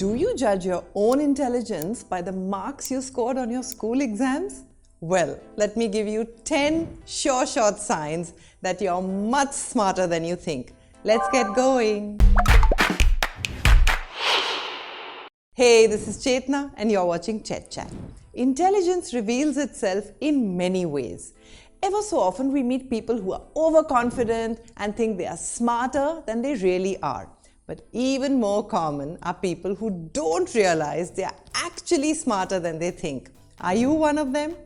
Do you judge your own intelligence by the marks you scored on your school exams? Well, let me give you 10 sure short signs that you're much smarter than you think. Let's get going. Hey, this is Chetna and you're watching ChetChat. Intelligence reveals itself in many ways. Ever so often we meet people who are overconfident and think they are smarter than they really are. But even more common are people who don't realize they are actually smarter than they think. Are you one of them?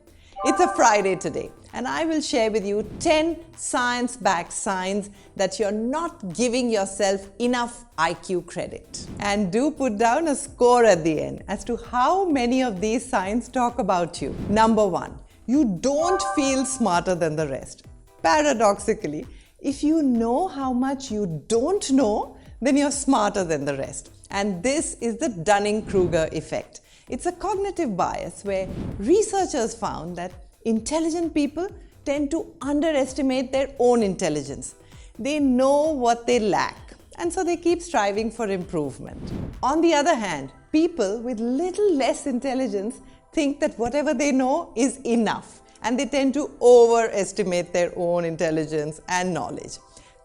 It's a Friday today and I will share with you 10 science-backed signs that you're not giving yourself enough IQ credit. And do put down a score at the end as to how many of these signs talk about you. Number 1, you don't feel smarter than the rest. Paradoxically, if you know how much you don't know, then you're smarter than the rest. And this is the Dunning-Kruger effect. It's a cognitive bias where researchers found that intelligent people tend to underestimate their own intelligence. They know what they lack, and so they keep striving for improvement. On the other hand, people with little less intelligence think that whatever they know is enough, and they tend to overestimate their own intelligence and knowledge.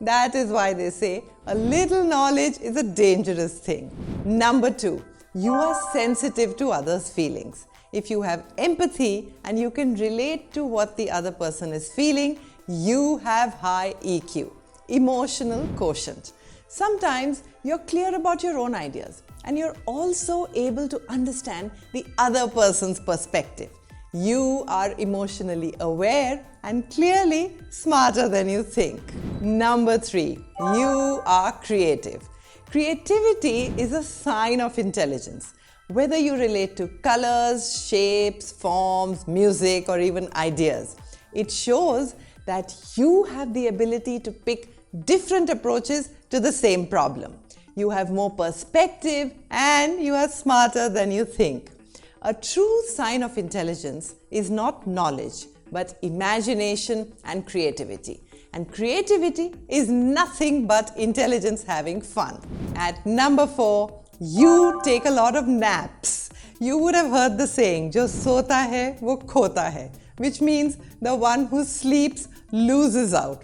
That is why they say a little knowledge is a dangerous thing. Number 2, you are sensitive to others' feelings. If you have empathy and you can relate to what the other person is feeling, you have high EQ, emotional quotient. Sometimes you're clear about your own ideas and you're also able to understand the other person's perspective. You are emotionally aware and clearly smarter than you think. Number 3, you are creative. Creativity is a sign of intelligence. Whether you relate to colors, shapes, forms, music, or even ideas, it shows that you have the ability to pick different approaches to the same problem. You have more perspective and you are smarter than you think. A true sign of intelligence is not knowledge, but imagination and creativity. And creativity is nothing but intelligence having fun. At number 4, you take a lot of naps. You would have heard the saying, "Jo sota hai, wo khota hai," which means the one who sleeps loses out.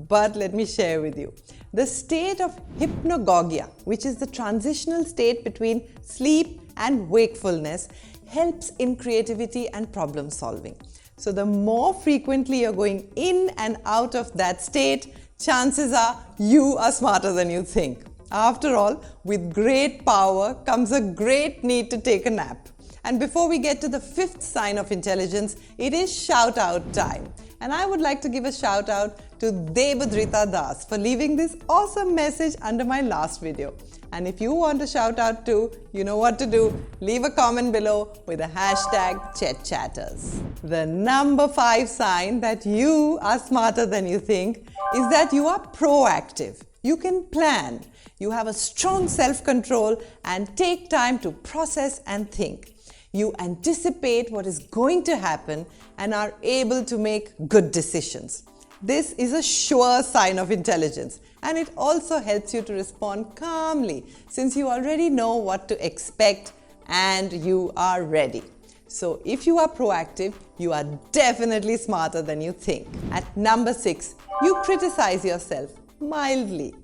But let me share with you. The state of hypnagogia, which is the transitional state between sleep and wakefulness, helps in creativity and problem solving. So the more frequently you're going in and out of that state, chances are you are smarter than you think. After all, with great power comes a great need to take a nap. And before we get to the 5th sign of intelligence, it is shout out time. And I would like to give a shout out to Debadrita Das for leaving this awesome message under my last video. And if you want to shout out too, you know what to do. Leave a comment below with the hashtag ChetChatters. The number 5 sign that you are smarter than you think is that you are proactive. You can plan. You have a strong self-control and take time to process and think. You anticipate what is going to happen and are able to make good decisions. This is a sure sign of intelligence, and it also helps you to respond calmly since you already know what to expect and you are ready. So if you are proactive, you are definitely smarter than you think. At number 6, you criticize yourself mildly.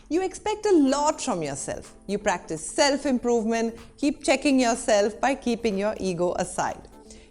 You expect a lot from yourself. You practice self-improvement, keep checking yourself by keeping your ego aside.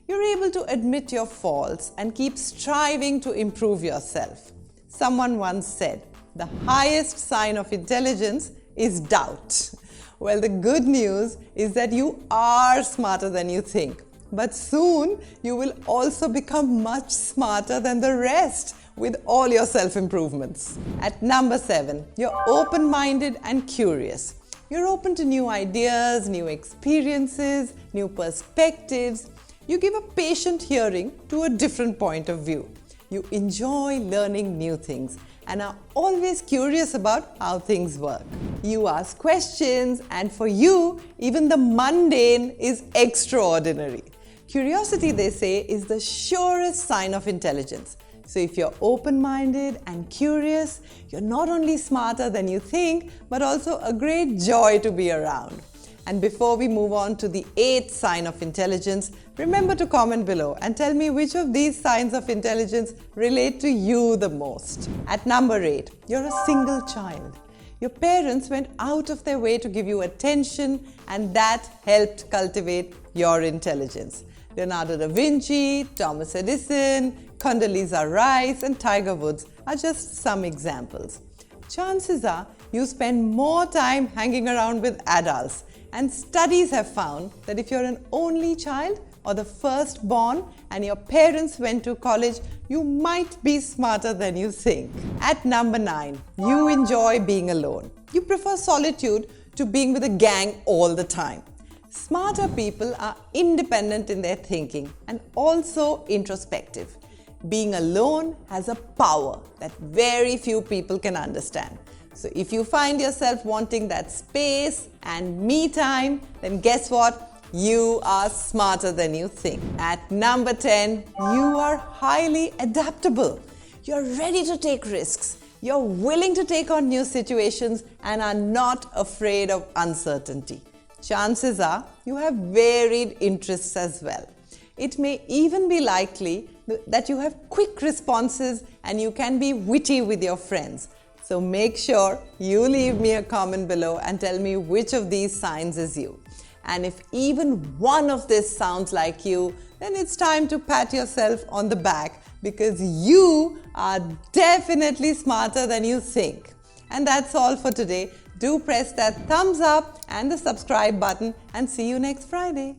You're able to admit your faults and keep striving to improve yourself. Someone once said, the highest sign of intelligence is doubt. Well, the good news is that you are smarter than you think. But soon you will also become much smarter than the rest with all your self-improvements. At number 7, you're open-minded and curious. You're open to new ideas, new experiences, new perspectives. You give a patient hearing to a different point of view. You enjoy learning new things and are always curious about how things work. You ask questions, and for you, even the mundane is extraordinary. Curiosity, they say, is the surest sign of intelligence. So if you're open-minded and curious, you're not only smarter than you think, but also a great joy to be around. And before we move on to the 8th sign of intelligence, remember to comment below and tell me which of these signs of intelligence relate to you the most. At number 8, you're a single child. Your parents went out of their way to give you attention, and that helped cultivate your intelligence. Leonardo da Vinci, Thomas Edison, Condoleezza Rice, and Tiger Woods are just some examples. Chances are you spend more time hanging around with adults, and studies have found that if you're an only child or the firstborn and your parents went to college, you might be smarter than you think. At number 9, you enjoy being alone. You prefer solitude to being with a gang all the time. Smarter people are independent in their thinking and also introspective. Being alone has a power that very few people can understand. So if you find yourself wanting that space and me time, then guess what? You are smarter than you think. At number 10, you are highly adaptable. You're ready to take risks. You're willing to take on new situations and are not afraid of uncertainty. Chances are you have varied interests as well. It may even be likely that you have quick responses and you can be witty with your friends. So make sure you leave me a comment below and tell me which of these signs is you. And if even one of this sounds like you, then it's time to pat yourself on the back because you are definitely smarter than you think. And that's all for today. Do press that thumbs up and the subscribe button and see you next Friday.